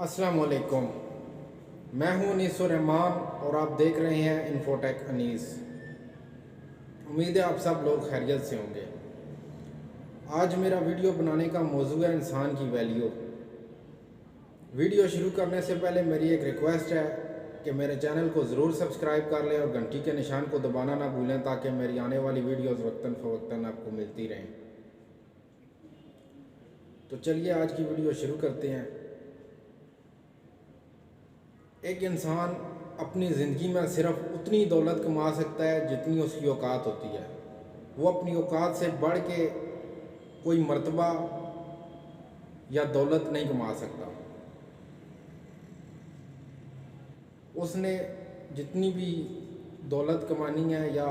अस्सलाम वालेकुम। मैं हूं अनीसुर रहमान और आप देख रहे हैं इन्फोटेक अनीस। उम्मीद है आप सब लोग खैरियत से होंगे। आज मेरा वीडियो बनाने का मौजू है इंसान की वैल्यू। वीडियो शुरू करने से पहले मेरी एक रिक्वेस्ट है कि मेरे चैनल को ज़रूर सब्सक्राइब कर लें और घंटी के निशान को दबाना ना भूलें ताकि मेरी आने वाली वीडियोज़ वक्तन फ़वक्तन आपको मिलती रहें। तो चलिए आज की वीडियो शुरू करते हैं। एक इंसान अपनी ज़िंदगी में सिर्फ उतनी दौलत कमा सकता है जितनी उसकी औकात होती है। वो अपनी औकात से बढ़ के कोई मर्तबा या दौलत नहीं कमा सकता। उसने जितनी भी दौलत कमानी है या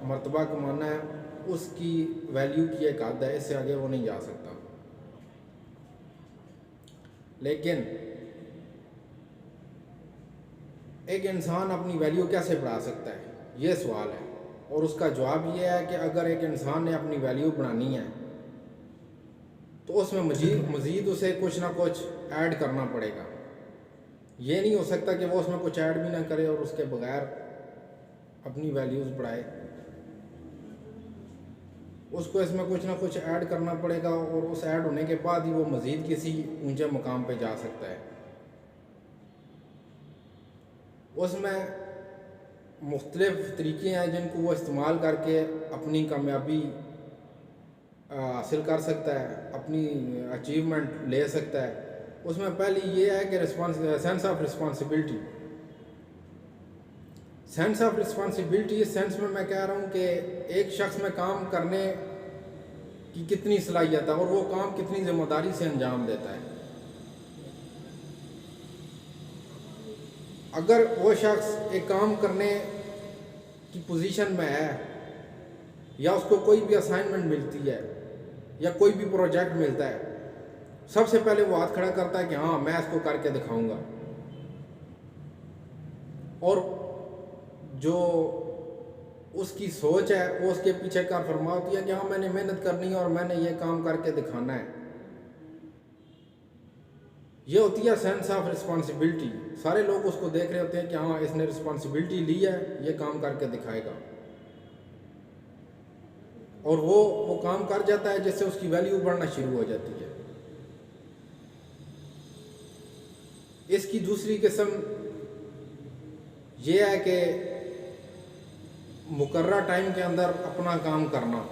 मर्तबा कमाना है उसकी वैल्यू की एक हद है, इससे आगे वो नहीं जा सकता। लेकिन एक इंसान अपनी वैल्यू कैसे बढ़ा सकता है, ये सवाल है। और उसका जवाब ये है कि अगर एक इंसान ने अपनी वैल्यू बढ़ानी है तो उसमें मज़ीद उसे कुछ ना कुछ ऐड करना पड़ेगा। ये नहीं हो सकता कि वो उसमें कुछ ऐड भी ना करे और उसके बगैर अपनी वैल्यूज़ बढ़ाए। उसको इसमें कुछ ना कुछ ऐड करना पड़ेगा और उस ऐड होने के बाद ही वो मज़ीद किसी ऊंचे मुकाम पे जा सकता है। उसमें मुख्तलिफ़ तरीके हैं जिनको वो इस्तेमाल करके अपनी कामयाबी हासिल कर सकता है, अपनी अचीवमेंट ले सकता है। उसमें पहली ये है कि sense of responsibility. Sense of responsibility इस सेंस में मैं कह रहा हूँ कि एक शख्स में काम करने की कितनी सलाहियत है और वो काम कितनी ज़िम्मेदारी से अंजाम देता है। अगर वो शख्स एक काम करने की पोजीशन में है या उसको कोई भी असाइनमेंट मिलती है या कोई भी प्रोजेक्ट मिलता है, सबसे पहले वो हाथ खड़ा करता है कि हाँ मैं इसको करके दिखाऊंगा। और जो उसकी सोच है वो उसके पीछे कार फरमा होती है कि हाँ मैंने मेहनत करनी है और मैंने ये काम करके दिखाना है। ये होती है सेंस ऑफ रिस्पॉन्सिबिलिटी। सारे लोग उसको देख रहे होते हैं कि हाँ इसने रिस्पॉन्सिबिलिटी ली है, ये काम करके दिखाएगा। और वो काम कर जाता है जिससे उसकी वैल्यू बढ़ना शुरू हो जाती है। इसकी दूसरी किस्म ये है कि मुकर्रर टाइम के अंदर अपना काम करना।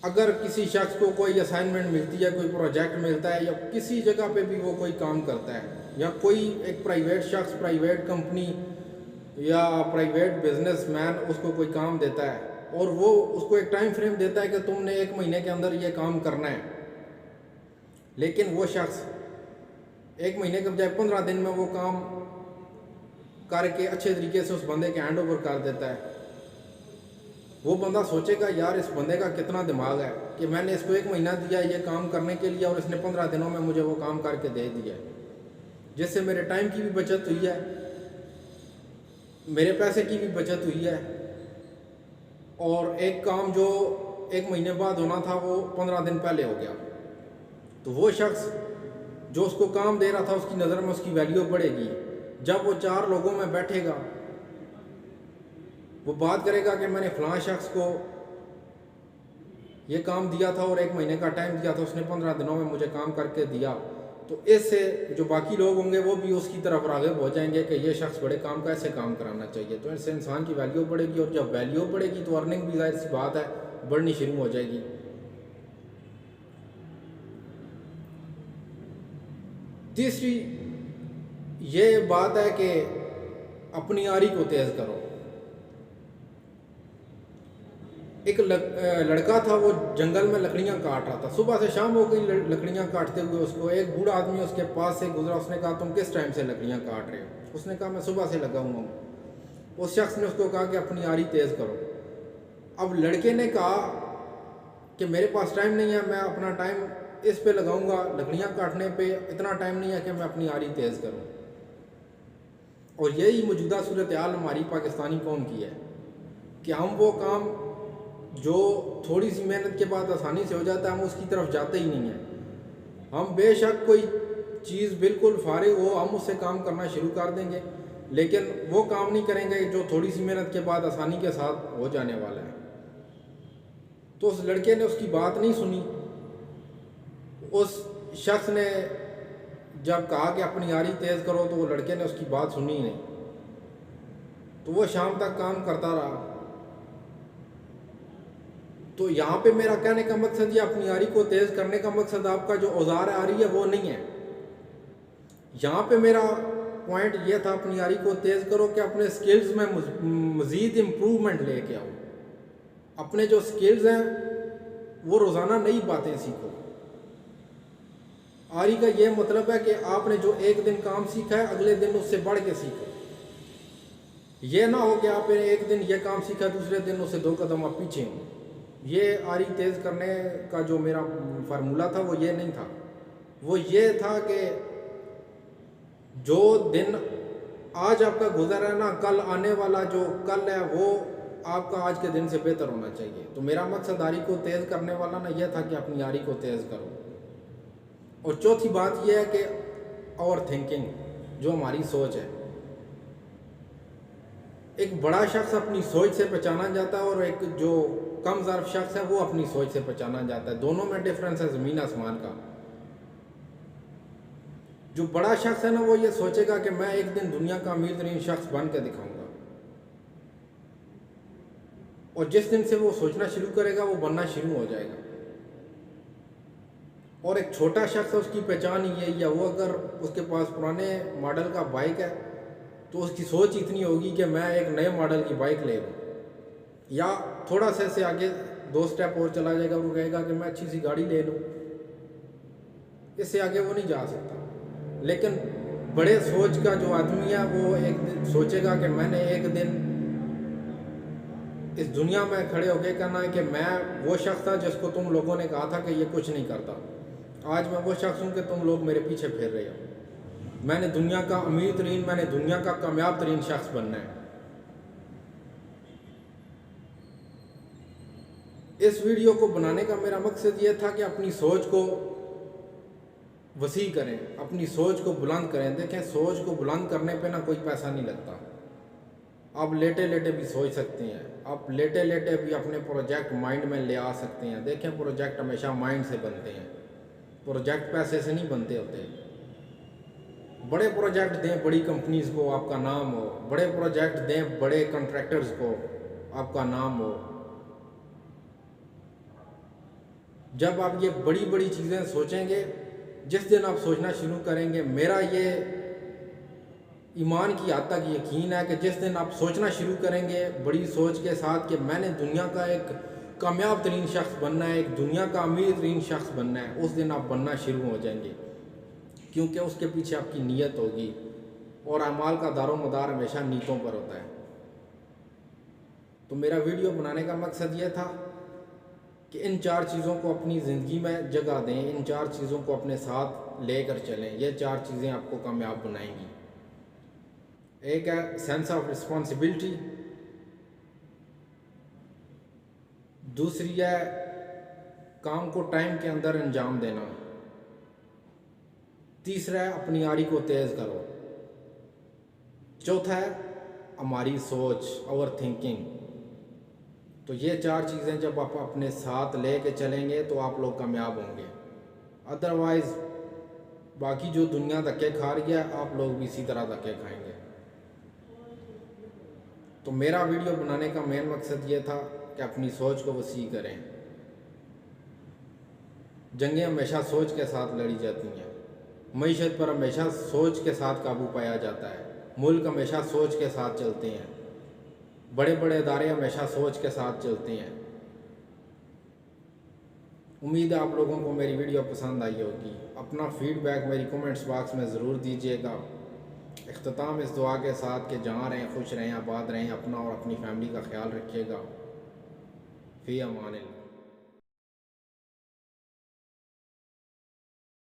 अगर किसी शख्स को कोई असाइनमेंट मिलती है, कोई प्रोजेक्ट मिलता है या किसी जगह पे भी वो कोई काम करता है या कोई एक प्राइवेट शख्स, प्राइवेट कंपनी या प्राइवेट बिजनेसमैन उसको कोई काम देता है और वो उसको एक टाइम फ्रेम देता है कि तुमने 1 महीने के अंदर ये काम करना है, लेकिन वो शख्स 1 महीने के बजाय 15 दिन में वो काम करके अच्छे तरीके से उस बंदे के हैंड ओवर कर देता है। वो बंदा सोचेगा यार इस बंदे का कितना दिमाग है कि मैंने इसको 1 महीना दिया ये काम करने के लिए और इसने 15 दिनों में मुझे वो काम करके दे दिया, जिससे मेरे टाइम की भी बचत हुई है, मेरे पैसे की भी बचत हुई है और एक काम जो 1 महीने बाद होना था वो 15 दिन पहले हो गया। तो वो शख्स जो उसको काम दे रहा था उसकी नज़र में उसकी वैल्यू बढ़ेगी। जब वो 4 लोगों में बैठेगा वो बात करेगा कि मैंने फ़लाँ शख्स को ये काम दिया था और 1 महीने का टाइम दिया था, उसने 15 दिनों में मुझे काम करके दिया। तो इससे जो बाकी लोग होंगे वो भी उसकी तरफ राग़िब हो जाएंगे कि ये शख्स बड़े काम का, ऐसे काम कराना चाहिए। तो इससे इंसान की वैल्यू बढ़ेगी और जब वैल्यू बढ़ेगी तो अर्निंग भी ज़ाहिर सी बात है बढ़नी शुरू हो जाएगी। तीसरी ये बात है कि अपनी आरी को तेज़ करो। एक लड़का था, वो जंगल में लकड़ियाँ काट रहा था। सुबह से शाम हो गई लकड़ियाँ काटते हुए उसको। एक बूढ़ा आदमी उसके पास से गुजरा। उसने कहा तुम किस टाइम से लकड़ियाँ काट रहे हो? उसने कहा मैं सुबह से लगा हुआ हूँ। उस शख्स ने उसको कहा कि अपनी आरी तेज़ करो। अब लड़के ने कहा कि मेरे पास टाइम नहीं है, मैं अपना टाइम इस पे लगाऊंगा, लकड़ियाँ काटने पे इतना टाइम नहीं है कि मैं अपनी आरी तेज़ करूँ। और यही मौजूदा सूरत हाल हमारी पाकिस्तानी कौम की है कि हम वो काम जो थोड़ी सी मेहनत के बाद आसानी से हो जाता है हम उसकी तरफ जाते ही नहीं हैं। हम बेशक कोई चीज़ बिल्कुल फारिग हो, हम उससे काम करना शुरू कर देंगे, लेकिन वो काम नहीं करेंगे जो थोड़ी सी मेहनत के बाद आसानी के साथ हो जाने वाला है। तो उस लड़के ने उसकी बात नहीं सुनी। उस शख्स ने जब कहा कि अपनी यारी तेज़ करो, तो वो लड़के ने उसकी बात सुनी ही नहीं। तो वो शाम तक काम करता रहा। तो यहाँ पे मेरा कहने का मकसद ये, अपनी यारी को तेज़ करने का मकसद आपका जो औजार आरी है वो नहीं है। यहाँ पे मेरा पॉइंट ये था, अपनी यारी को तेज़ करो कि अपने स्किल्स में मज़ीद इम्प्रूवमेंट लेके आओ। अपने जो स्किल्स हैं वो रोज़ाना नई बातें सीखो। आरी का ये मतलब है कि आपने जो एक दिन काम सीखा है, अगले दिन उससे बढ़ के सीखो। ये ना हो कि आपने एक दिन ये काम सीखा, दूसरे दिन उससे 2 कदम आप पीछे हो। ये आरी तेज़ करने का जो मेरा फार्मूला था वो ये नहीं था। वो ये था कि जो दिन आज आपका गुजर है ना, कल आने वाला जो कल है वो आपका आज के दिन से बेहतर होना चाहिए। तो मेरा मकसद आरी को तेज़ करने वाला ना यह था कि अपनी आरी को तेज़ करो। और चौथी बात यह है कि ओवर थिंकिंग, जो हमारी सोच है। एक बड़ा शख्स अपनी सोच से पहचाना जाता है और एक जो कम ज़र्फ शख्स है वो अपनी सोच से पहचाना जाता है। दोनों में डिफरेंस है ज़मीन आसमान का। जो बड़ा शख्स है ना, वो ये सोचेगा कि मैं एक दिन दुनिया का अमीर तरीन शख्स बन के दिखाऊंगा, और जिस दिन से वो सोचना शुरू करेगा वो बनना शुरू हो जाएगा। और एक छोटा शख्स है, उसकी पहचान ही यही है। वो अगर उसके पास पुराने मॉडल का बाइक है तो उसकी सोच इतनी होगी कि मैं एक नए मॉडल की बाइक ले लूँ, या थोड़ा सा से आगे 2 स्टेप और चला जाएगा, वो कहेगा कि मैं अच्छी सी गाड़ी ले लूँ। इससे आगे वो नहीं जा सकता। लेकिन बड़े सोच का जो आदमी है वो एक दिन सोचेगा कि मैंने एक दिन इस दुनिया में खड़े होकर कहना है कि मैं वो शख्स था जिसको तुम लोगों ने कहा था कि ये कुछ नहीं करता। आज मैं वो शख्स हूँ कि तुम लोग मेरे पीछे फिर रहे हो। मैंने दुनिया का अमीर तरीन, मैंने दुनिया का कामयाब तरीन शख्स बनना है। इस वीडियो को बनाने का मेरा मकसद ये था कि अपनी सोच को वसी करें, अपनी सोच को बुलंद करें। देखें, सोच को बुलंद करने पे ना कोई पैसा नहीं लगता। आप लेटे लेटे भी सोच सकते हैं, आप लेटे लेटे भी अपने प्रोजेक्ट माइंड में ले आ सकते हैं। देखें, प्रोजेक्ट हमेशा माइंड से बनते हैं, प्रोजेक्ट पैसे से नहीं बनते होते। बड़े प्रोजेक्ट दें बड़ी कंपनीज़ को, आपका नाम हो। बड़े प्रोजेक्ट दें बड़े कॉन्ट्रैक्टर्स को, आपका नाम हो। जब आप ये बड़ी बड़ी चीज़ें सोचेंगे, जिस दिन आप सोचना शुरू करेंगे, मेरा ये ईमान की हद तक यकीन है कि जिस दिन आप सोचना शुरू करेंगे बड़ी सोच के साथ कि मैंने दुनिया का एक कामयाब तरीन शख्स बनना है, एक दुनिया का अमीर तरीन शख्स बनना है, उस दिन आप बनना शुरू हो जाएंगे। क्योंकि उसके पीछे आपकी नीयत होगी, और अमाल का दारोमदार हमेशा नीयतों पर होता है। तो मेरा वीडियो बनाने का मकसद ये था कि इन 4 चीज़ों को अपनी ज़िंदगी में जगह दें, इन 4 चीज़ों को अपने साथ लेकर चलें। ये 4 चीज़ें आपको कामयाब बनाएंगी। एक है सेंस ऑफ रिस्पॉन्सिबिलिटी, दूसरी है काम को टाइम के अंदर अंजाम देना, तीसरा है अपनी यारी को तेज़ करो, चौथा है हमारी सोच, ओवर थिंकिंग। तो ये 4 चीज़ें जब आप अपने साथ ले के चलेंगे तो आप लोग कामयाब होंगे। अदरवाइज़ बाकी जो दुनिया धक्के खा रही है, आप लोग भी इसी तरह धक्के खाएंगे। तो मेरा वीडियो बनाने का मेन मकसद ये था कि अपनी सोच को वसी करें। जंगें हमेशा सोच के साथ लड़ी जाती हैं, मईशत पर हमेशा सोच के साथ काबू पाया जाता है, मुल्क हमेशा सोच के साथ चलते हैं, बड़े बड़े इदारे हमेशा सोच के साथ चलते हैं। उम्मीद है आप लोगों को मेरी वीडियो पसंद आई होगी। अपना फीडबैक मेरी कमेंट्स बॉक्स में ज़रूर दीजिएगा। इख्तिताम इस दुआ के साथ कि जहाँ रहें खुश रहें, आबाद रहें, अपना और अपनी फैमिली का ख्याल रखिएगा। फ़ी अमानिल्लाह।